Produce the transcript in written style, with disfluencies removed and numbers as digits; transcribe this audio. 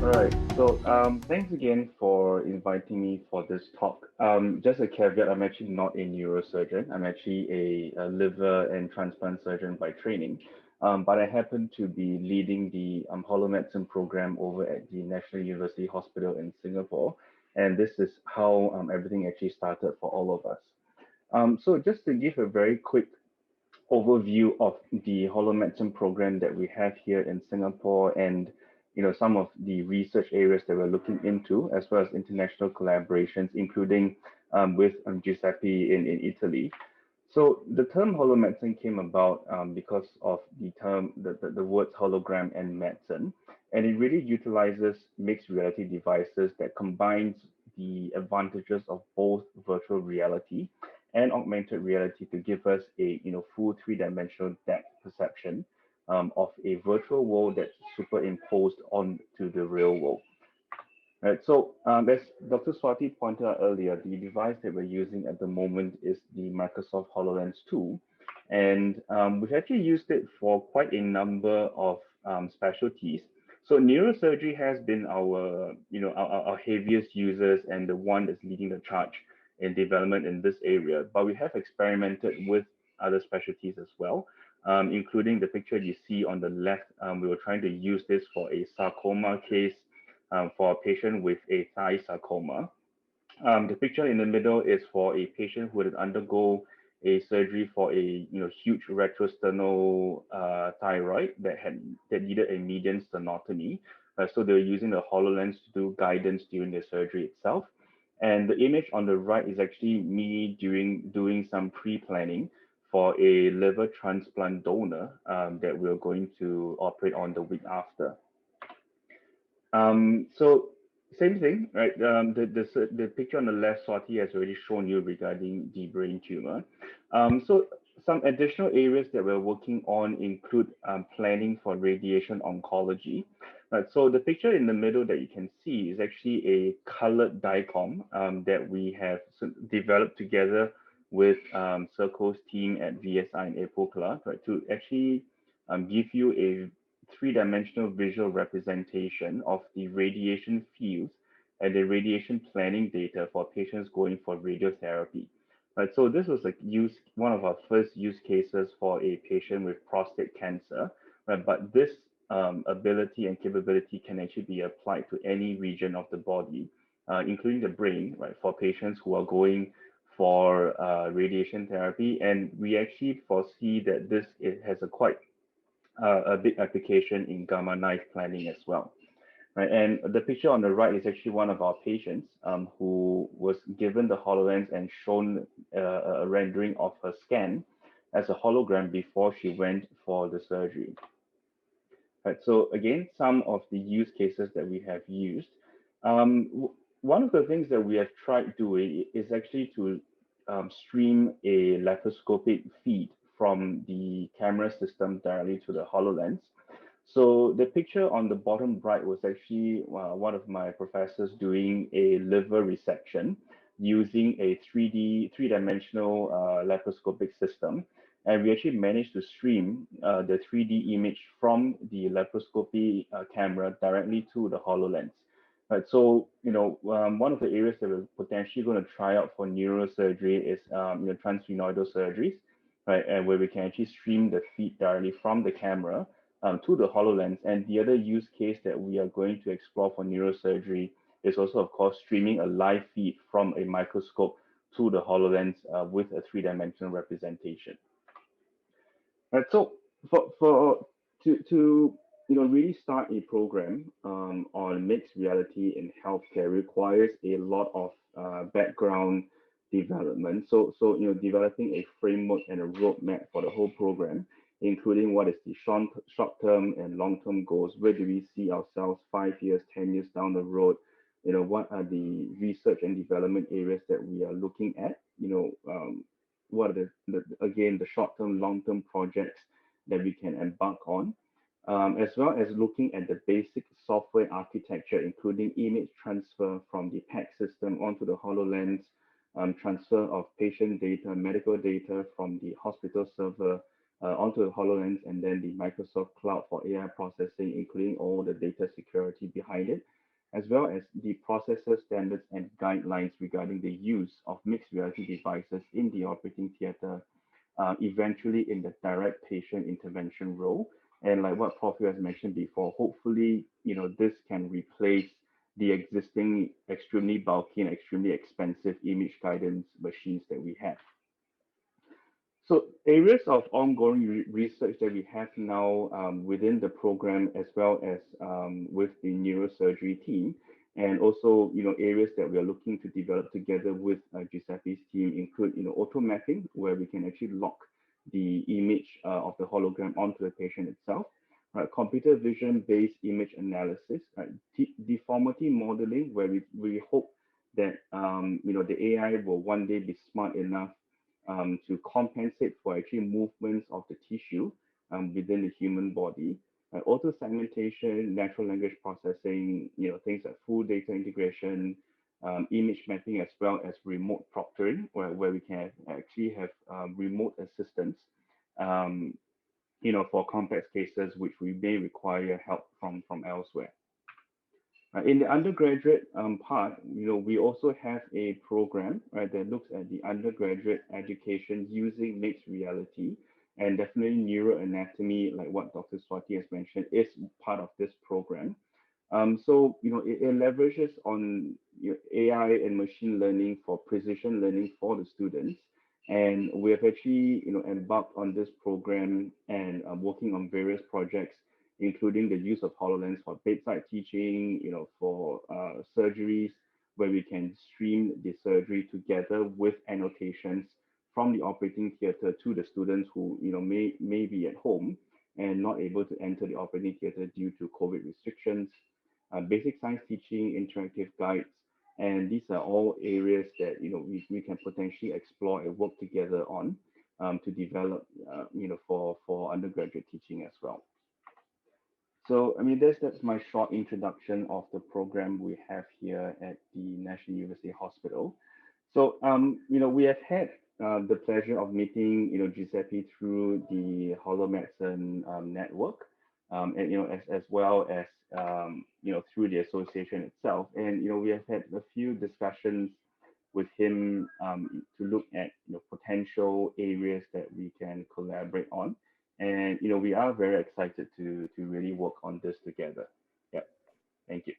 All right. Thanks again for inviting me for this talk. Just a caveat, I'm actually not a neurosurgeon. I'm actually a liver and transplant surgeon by training. But I happen to be leading the Holomedicine program over at the National University Hospital in Singapore. And this is how everything actually started for all of us. So just to give a very quick overview of the Holomedicine program that we have here in Singapore and some of the research areas that we're looking into, as well as international collaborations, including with Giuseppe in Italy. So the term holomedicine came about because of the words hologram and medicine, and it really utilizes mixed reality devices that combines the advantages of both virtual reality and augmented reality to give us a full three-dimensional depth perception of a virtual world that's superimposed onto the real world. Right, so as Dr. Swati pointed out earlier, the device that we're using at the moment is the Microsoft HoloLens 2, and we've actually used it for quite a number of specialties. So neurosurgery has been our heaviest users and the one that's leading the charge in development in this area, but we have experimented with other specialties as well, including the picture you see on the left. We were trying to use this for a sarcoma case for a patient with a thigh sarcoma. The picture in the middle is for a patient who would undergo a surgery for a huge retrosternal thyroid that needed a median sternotomy. So they were using the HoloLens to do guidance during the surgery itself. And the image on the right is actually me doing some pre-planning for a liver transplant donor that we're going to operate on the week after. So same thing, right? The picture on the left, Swati has already shown you regarding the brain tumor. So some additional areas that we're working on include planning for radiation oncology. Right, so the picture in the middle that you can see is actually a colored DICOM that we have developed together with Circo's team at VSI and Epocla, right, to actually give you a three-dimensional visual representation of the radiation fields and the radiation planning data for patients going for radiotherapy. Right, so this was one of our first use cases for a patient with prostate cancer, right, but this ability and capability can actually be applied to any region of the body, including the brain, right, for patients who are going for radiation therapy. And we actually foresee that it has a big application in gamma knife planning as well. Right, and the picture on the right is actually one of our patients who was given the HoloLens and shown a rendering of her scan as a hologram before she went for the surgery. Right, so again, some of the use cases that we have used. One of the things that we have tried doing is actually to stream a laparoscopic feed from the camera system directly to the HoloLens. So the picture on the bottom right was actually one of my professors doing a liver resection using a three-dimensional laparoscopic system. And we actually managed to stream the 3D image from the laparoscopy camera directly to the HoloLens. Right, so one of the areas that we're potentially going to try out for neurosurgery is transsphenoidal surgeries, right, and where we can actually stream the feed directly from the camera to the HoloLens. And the other use case that we are going to explore for neurosurgery is also, of course, streaming a live feed from a microscope to the HoloLens with a three-dimensional representation. Right, so to really start a program on mixed reality in healthcare requires a lot of background development. So developing a framework and a roadmap for the whole program, including what is the short-term and long-term goals. Where do we see ourselves 5 years, 10 years down the road? What are the research and development areas that we are looking at? What are the short-term, long-term projects that we can embark on, as well as looking at the basic software architecture, including image transfer from the PAC system onto the HoloLens, transfer of patient data, medical data from the hospital server onto the HoloLens, and then the Microsoft Cloud for AI processing, including all the data security behind it. as well as the processes, standards, and guidelines regarding the use of mixed reality devices in the operating theater, eventually in the direct patient intervention role. And like what Prof has mentioned before, hopefully, this can replace the existing extremely bulky and extremely expensive image guidance machines that we have. So areas of ongoing research that we have now within the program, as well as with the neurosurgery team, and also areas that we are looking to develop together with Giuseppe's team include auto mapping, where we can actually lock the image of the hologram onto the patient itself, right? Computer vision based image analysis, right? Deformity modeling, where we hope that the AI will one day be smart enough to compensate for actually movements of the tissue within the human body. Auto segmentation, natural language processing, things like full data integration, image mapping, as well as remote proctoring, where we can actually have remote assistance, um, for complex cases which we may require help from elsewhere. In the undergraduate part, we also have a program, right, that looks at the undergraduate education using mixed reality, and definitely neuroanatomy, like what Dr. Swati has mentioned, is part of this program. So, it leverages on AI and machine learning for precision learning for the students. And we have actually, embarked on this program and working on various projects, including the use of HoloLens for bedside teaching, for surgeries, where we can stream the surgery together with annotations from the operating theater to the students who, may be at home and not able to enter the operating theater due to COVID restrictions. Basic science teaching, interactive guides, and these are all areas that we can potentially explore and work together on to develop for undergraduate teaching as well. So I mean that's my short introduction of the program we have here at the National University Hospital. So we have had the pleasure of meeting Giuseppe through the Holomedicine network, and as well as through the association itself, and we have had a few discussions with him to look at potential areas that we can collaborate on, and we are very excited to really work on this together. Yeah, thank you.